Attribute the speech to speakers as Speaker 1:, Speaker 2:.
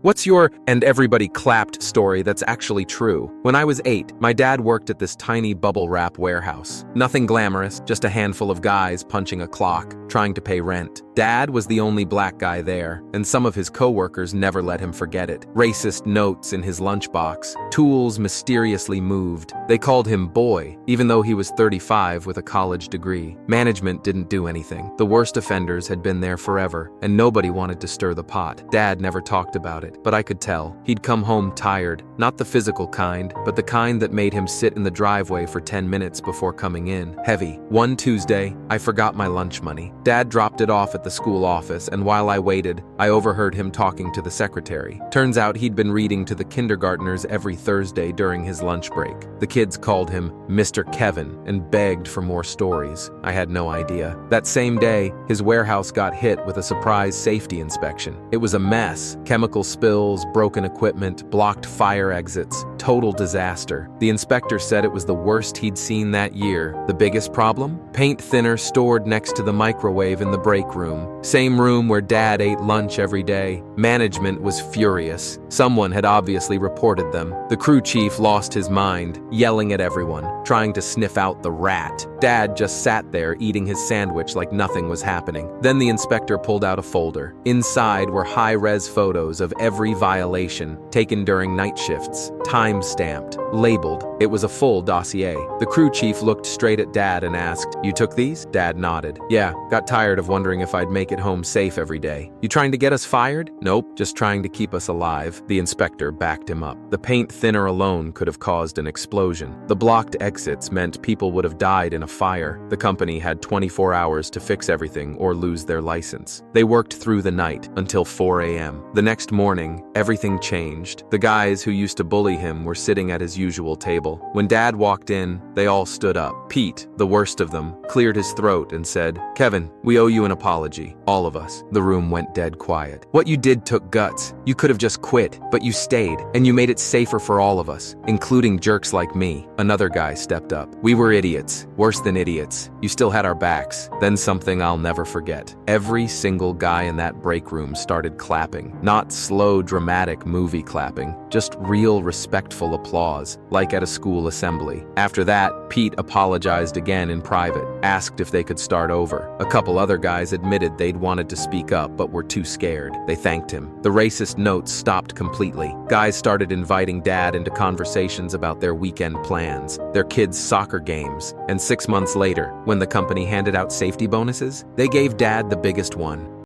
Speaker 1: What's your and everybody clapped story that's actually true? When I was 8, my dad worked at this tiny bubble wrap warehouse. Nothing glamorous, just a handful of guys punching a clock, trying to pay rent. Dad was the only black guy there, and some of his co-workers never let him forget it. Racist notes in his lunchbox. Tools mysteriously moved. They called him Boy, even though he was 35 with a college degree. Management didn't do anything. The worst offenders had been there forever, and nobody wanted to stir the pot. Dad never talked about it, but I could tell. He'd come home tired, not the physical kind, but the kind that made him sit in the driveway for 10 minutes before coming in. Heavy. One Tuesday, I forgot my lunch money. Dad dropped it off at the school office, and while I waited, I overheard him talking to the secretary. Turns out he'd been reading to the kindergartners every Thursday during his lunch break. The kids called him Mr. Kevin and begged for more stories. I had no idea. That same day, his warehouse got hit with a surprise safety inspection. It was a mess. Chemical spills, broken equipment, blocked fire exits. Total disaster. The inspector said it was the worst he'd seen that year. The biggest problem? Paint thinner stored next to the microwave in the break room. Same room where Dad ate lunch every day. Management was furious. Someone had obviously reported them. The crew chief lost his mind, yelling at everyone, trying to sniff out the rat. Dad just sat there eating his sandwich like nothing was happening. Then the inspector pulled out a folder. Inside were high-res photos of every violation taken during night shifts, time-stamped, labeled. It was a full dossier. The crew chief looked straight at Dad and asked, "You took these?" Dad nodded. "Yeah, got tired of wondering if I'd make it home safe every day." "You trying to get us fired?" "Nope, just trying to keep us alive." The inspector backed him up. The paint thinner alone could have caused an explosion. The blocked exits meant people would have died in a fire. The company had 24 hours to fix everything or lose their license. They worked through the night until 4 a.m. The next morning, everything changed. The guys who used to bully him were sitting at his usual table. When Dad walked in, they all stood up. Pete, the worst of them, cleared his throat and said, "Kevin, we owe you an apology. All of us." The room went dead quiet. "What you did took guts. You could have just quit, but you stayed, and you made it safer for all of us, including jerks like me." Another guy stepped up. "We were idiots. Worse than idiots. You still had our backs." Then something I'll never forget. Every single guy in that break room started clapping. Not slow, dramatic movie clapping, just real respectful applause, like at a school assembly. After that, Pete apologized again in private, asked if they could start over. A couple other guys admitted they'd wanted to speak up but were too scared. They thanked him. The racist notes stopped completely. Guys started inviting Dad into conversations about their weekend plans, their kids' soccer games, and 6 months later, when the company handed out safety bonuses, they gave Dad the biggest one.